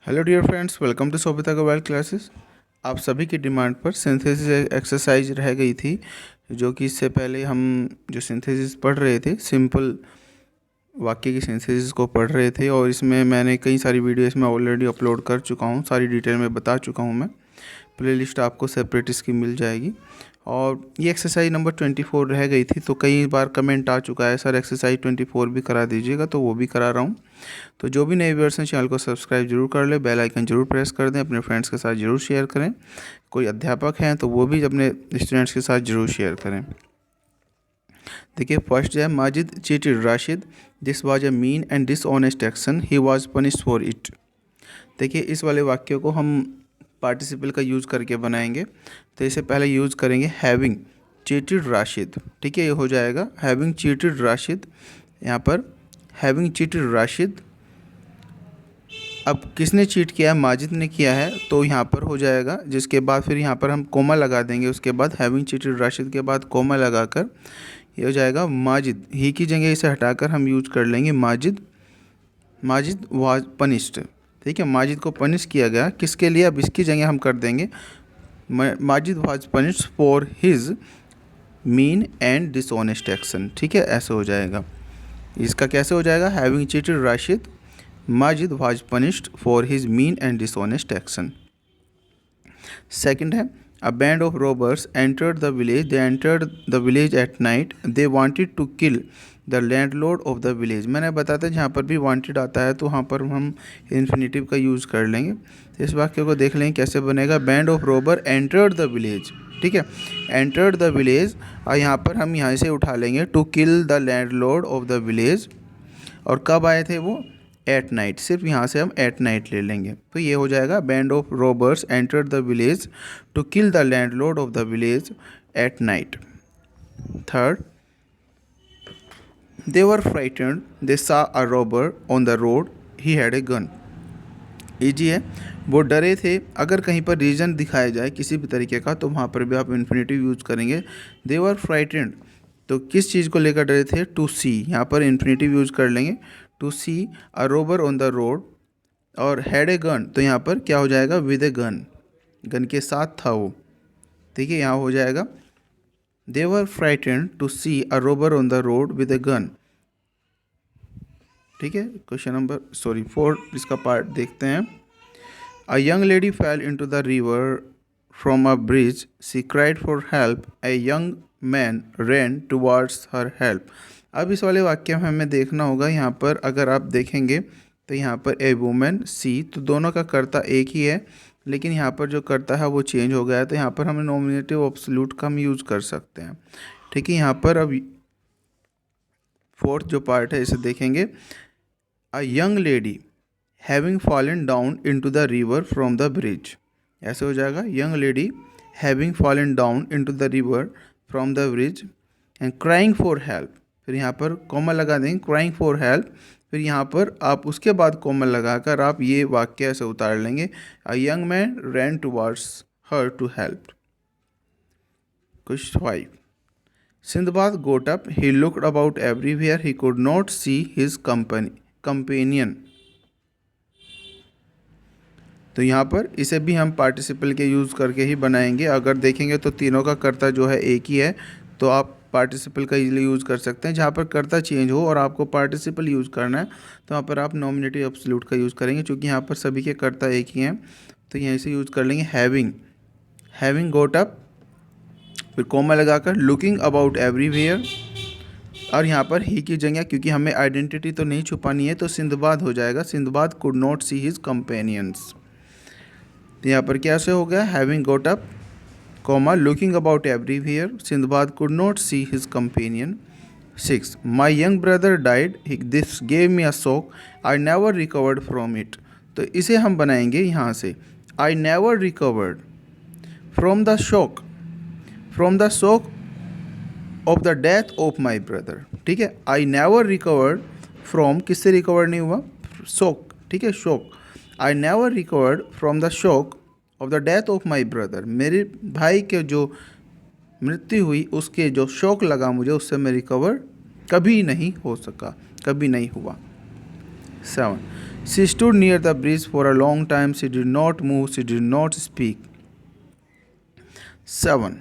Hello dear friends, welcome to Sobita Agarwal classes. आप सभी की डिमांड पर सिंथेसिस एक्सरसाइज रह गई थी, जो कि इससे पहले हम जो सिंथेसिस पढ़ रहे थे, सिंपल वाक्य की सिंथेसिस को पढ़ रहे थे। और इसमें मैंने कई सारी वीडियो इसमें ऑलरेडी अपलोड कर चुका हूँ, सारी डिटेल में बता चुका हूँ। मैं प्लेलिस्ट आपको सेपरेट इसकी मिल जाएगी। और ये एक्सरसाइज नंबर 24 रह गई थी, तो कई बार कमेंट आ चुका है सर एक्सरसाइज 24 भी करा दीजिएगा, तो वो भी करा रहा हूँ। तो जो भी नए व्यूअर्स हैं चैनल को सब्सक्राइब जरूर कर लें, बेल आइकन जरूर प्रेस कर दें, अपने फ्रेंड्स के साथ जरूर शेयर करें। कोई अध्यापक हैं तो वो भी अपने स्टूडेंट्स के साथ जरूर शेयर करें। देखिए, फर्स्ट जो है, Majid cheated Rashid, this was a mean and dishonest action, he was punished for it. देखिए, इस वाले वाक्य को हम पार्टिसिपल का यूज़ करके बनाएंगे। तो इसे पहले यूज़ करेंगे हैविंग चीटेड राशिद। ठीक है, ये हो जाएगा हैविंग चीटेड राशिद। यहाँ पर हैविंग चीटेड राशिद, अब किसने चीट किया है? माजिद ने किया है, तो यहाँ पर हो जाएगा। जिसके बाद फिर यहाँ पर हम कोमा लगा देंगे। उसके बाद हैविंग चीटेड राशिद के बाद कोमा लगाकर ये हो जाएगा माजिद। ही की जगह इसे हटाकर हम यूज कर लेंगे माजिद। Majid was punished. ठीक है, माजिद को पनिश किया गया, किसके लिए? अब इसकी जगह हम कर देंगे Majid was punished for his mean and dishonest action. ठीक है, ऐसे हो जाएगा। इसका कैसे हो जाएगा? Having cheated Rashid, Majid was punished for his mean and dishonest action. Second है, a band of robbers entered the village, they entered the village at night, they wanted to kill the landlord of the village. मैंने बताया था जहाँ पर भी wanted आता है तो वहाँ पर हम इन्फिनेटिव का यूज़ कर लेंगे। तो इस वाक्य को देख लेंगे कैसे बनेगा। Band of robber entered the village. ठीक है, एंटर्ड द विलेज, और यहाँ पर हम यहाँ से उठा लेंगे to kill the landlord of the village. और कब आए थे वो? At night. सिर्फ यहाँ से हम एट नाइट ले लेंगे, तो ये हो जाएगा band of robbers entered the village to kill the landlord of the village at night. Third, they were frightened, they saw a robber on the road, he had a gun. Easy है, वो डरे थे। अगर कहीं पर reason दिखाया जाए किसी भी तरीके का तो वहाँ पर भी आप इन्फिनेटिव यूज करेंगे। दे वर फ्राइटेंड, तो किस चीज़ को लेकर डरे थे? टू सी, यहाँ पर इन्फिनेटिव यूज कर लेंगे। To see a robber on the road, और हैड ए गन, तो यहाँ पर क्या हो जाएगा? विद ए गन, गन के साथ था वो। ठीक है, यहाँ हो जाएगा they were frightened to see a robber on the road with a gun. ठीक है, क्वेश्चन नंबर 4 इसका पार्ट देखते हैं। A young lady fell into the river from a bridge, she cried for help, a young man ran towards her help. अब इस वाले वाक्य में हमें देखना होगा, यहाँ पर अगर आप देखेंगे तो यहाँ पर ए वुमेन सी, तो दोनों का कर्ता एक ही है, लेकिन यहाँ पर जो कर्ता है वो चेंज हो गया है। तो यहाँ पर हमें नॉमिनेटिव एब्सोल्यूट का हम यूज़ कर सकते हैं। ठीक है, यहाँ पर अब फोर्थ जो पार्ट है इसे देखेंगे। अ young lady having fallen down into the river from the bridge, ऐसे हो जाएगा young lady having fallen down into the river from the bridge and crying for help. फिर यहाँ पर कॉमा लगा देंगे, क्राइंग फॉर हेल्प। फिर यहाँ पर आप उसके बाद कॉमा लगाकर आप ये वाक्य ऐसे उतार लेंगे, a young man ran towards her to help. Question 5, Sindbad got up, he looked about everywhere, he could not see his companion। तो यहाँ पर इसे भी हम पार्टिसिपल के यूज़ करके ही बनाएंगे। अगर देखेंगे तो तीनों का कर्ता जो है एक ही है, तो आप पार्टिसिपल का इजीली यूज़ कर सकते हैं। जहाँ पर कर्ता चेंज हो और आपको पार्टिसिपल यूज़ करना है तो वहाँ पर आप नॉमिनेटिव एब्सोल्यूट का यूज़ करेंगे, क्योंकि यहाँ पर सभी के कर्ता एक ही हैं। तो यहीं से यूज़ कर लेंगे हैविंग, हैविंग गोट अप, फिर कोमा लगाकर लुकिंग अबाउट एवरीवेयर, और यहाँ पर ही की जगह, क्योंकि हमें आइडेंटिटी तो नहीं छुपानी है, तो सिंदबाद हो जाएगा। Sinbad could not see his companions. तो यहाँ पर कैसे हो गया? Having goat up, comma looking about everywhere, Sinbad could not see his companion. 6, my young brother died, this gave me a shock, I never recovered from it. तो इसे हम बनाएंगे यहाँ से, आई never recovered from the shock, from the shock of the death of my brother. ठीक है, आई never recovered from, किससे recover नहीं हुआ? शोक। ठीक है, shock, I never recovered from the shock of the death of my brother. मेरे भाई के जो मृत्यु हुई उसके जो शोक लगा मुझे, उससे मैं रिकवर कभी नहीं हो सका, कभी नहीं हुआ। 7, she stood near the bridge for a long time, she did not move, she did not speak. 7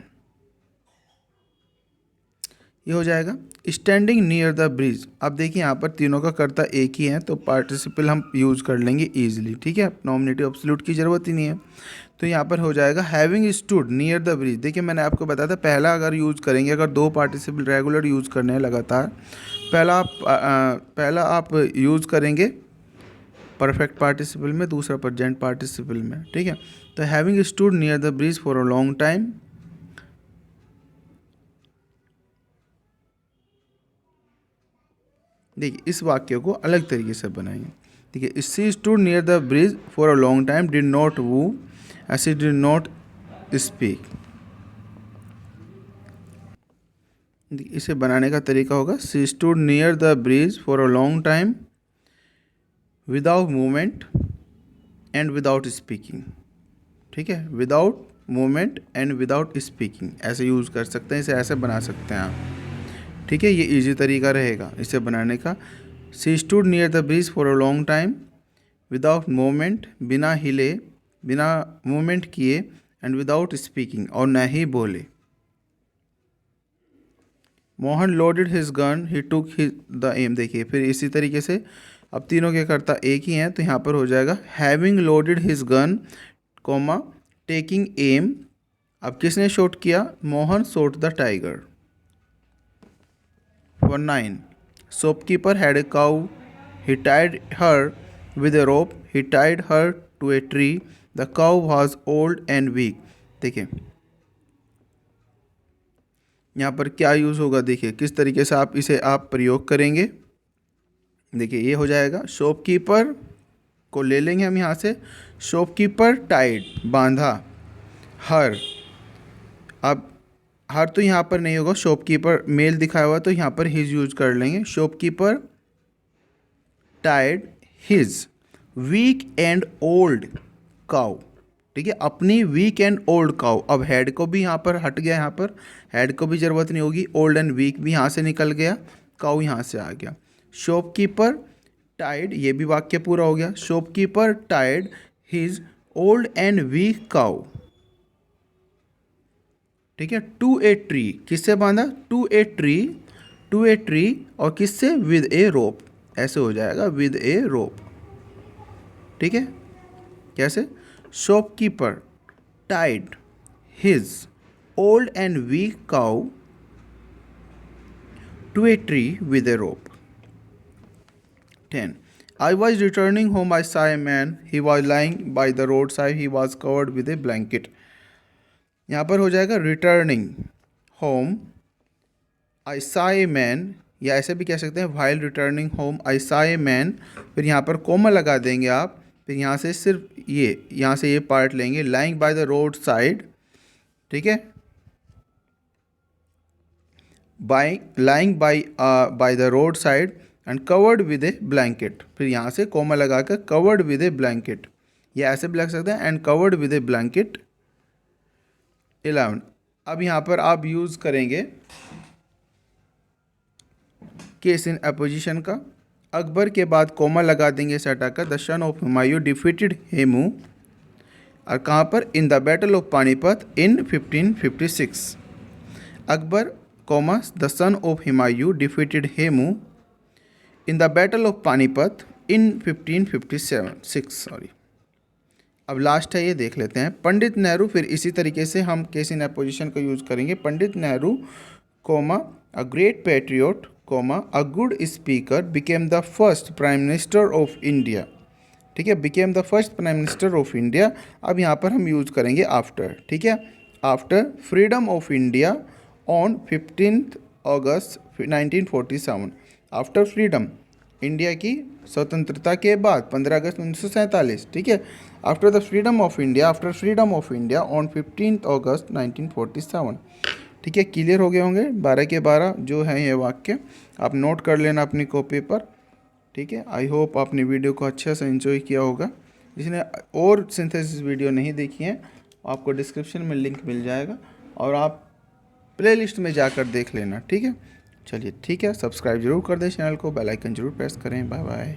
ये हो जाएगा स्टैंडिंग नियर द ब्रिज। अब देखिए यहाँ पर तीनों का कर्ता एक ही है, तो पार्टिसिपल हम यूज़ कर लेंगे ईजिली, ठीक है, नॉमिनेटिव एब्सोल्यूट की ज़रूरत ही नहीं है। तो यहाँ पर हो जाएगा having stood near the bridge. देखिए मैंने आपको बताया था पहला अगर यूज़ करेंगे, अगर दो पार्टिसिपल रेगुलर यूज़ करने हैं लगातार, पहला आप यूज़ करेंगे परफेक्ट पार्टिसिपल में, दूसरा प्रेजेंट पार्टिसिपल में, ठीक है। तो having stood near the bridge for a long time, देखिए इस वाक्य को अलग तरीके से बनाएंगे। देखिए she stood near the bridge for a long time, did not woo, she did not speak. इसे बनाने का तरीका होगा she stood near the bridge for a long time without movement and without speaking, ठीक है, without movement and without speaking ऐसे use कर सकते हैं, इसे ऐसे बना सकते हैं आप, ठीक है। ये इजी तरीका रहेगा इसे बनाने का। She stood near the bridge for a long time without movement, बिना हिले, बिना मूवमेंट किए, एंड विदाउट स्पीकिंग और न ही बोले। Mohan loaded his gun, he took the aim. देखिए फिर इसी तरीके से अब तीनों के कर्ता एक ही हैं, तो यहाँ पर हो जाएगा having loaded his gun, comma taking aim. अब किसने शॉट किया? Mohan shot the tiger. For 9 shopkeeper had a cow, he tied her with a rope, he tied her to a tree, the cow was old and weak. देखिए यहाँ पर क्या use होगा, देखिए किस तरीके से आप इसे प्रयोग करेंगे। देखिए ये हो जाएगा शॉपकीपर को ले लेंगे हम यहाँ से, शॉपकीपर टाइड बांधा, हर, अब हर तो यहाँ पर नहीं होगा, शॉपकीपर मेल दिखाया हुआ तो यहाँ पर हिज यूज कर लेंगे। Shopkeeper tied his weak and old cow, ठीक है, अपनी वीक एंड ओल्ड काउ। अब हेड को भी यहाँ पर हट गया, यहाँ पर हेड को भी ज़रूरत नहीं होगी, ओल्ड एंड वीक भी यहाँ से निकल गया, काउ यहाँ से आ गया। शॉपकीपर टाइड, ये भी वाक्य पूरा हो गया। Shopkeeper tied his old and weak cow, ठीक है, टू ए ट्री, किससे बांधा? To a tree, to a tree, और किससे? विद ए रोप, ऐसे हो जाएगा विद ए रोप, ठीक है। कैसे? Shopkeeper tied his old and weak cow to a tree with a rope. 10 I was returning home, I saw a man, he was lying by the roadside, he was covered with a blanket। यहाँ पर हो जाएगा returning home, I saw a man, या ऐसे भी कह सकते हैं while returning home I saw a man, फिर यहाँ पर कोमा लगा देंगे आप, फिर यहाँ से सिर्फ यहाँ से ये पार्ट लेंगे, lying by the road side, ठीक है, lying by the road side and covered with A blanket, फिर यहाँ से कोमा लगा कर कवर्ड विद ए ब्लैंकेट, ये ऐसे भी लग सकते हैं, and covered with A blanket. 11 अब यहाँ पर आप यूज़ करेंगे केस इन अपोजिशन का। अकबर के बाद कोमा लगा देंगे इसे हटाकर, the son of Humayun defeated Hemu, और कहाँ पर? In the battle of Panipat in 1556। Akbar comma the son of Humayun defeated Hemu in the battle of Panipat in 1556 sorry. अब लास्ट है, ये देख लेते हैं। पंडित नेहरू, फिर इसी तरीके से हम केस इन अपोजिशन का यूज़ करेंगे। Pandit Nehru comma a great patriot comma a good speaker became the first prime minister of India, ठीक है, became the first prime minister of India. अब यहाँ पर हम यूज़ करेंगे आफ्टर, ठीक है, after freedom of India on 15 August 1947। After freedom, India की स्वतंत्रता के बाद 15 अगस्त 1947, ठीक है, after the freedom of India, after freedom of India on 15 अगस्त 1947, ठीक है। क्लियर हो गए होंगे 12 के 12 जो है ये वाक्य, आप नोट कर लेना अपनी कॉपी पर, ठीक है। आई होप आपने वीडियो को अच्छे से एंजॉय किया होगा। जिसने और सिंथेसिस वीडियो नहीं देखी है, आपको डिस्क्रिप्शन में लिंक मिल जाएगा और आप प्लेलिस्ट में जाकर देख लेना, ठीक है। चलिए ठीक है, सब्सक्राइब जरूर कर दें चैनल को, बेल आइकन जरूर प्रेस करें। Bye bye.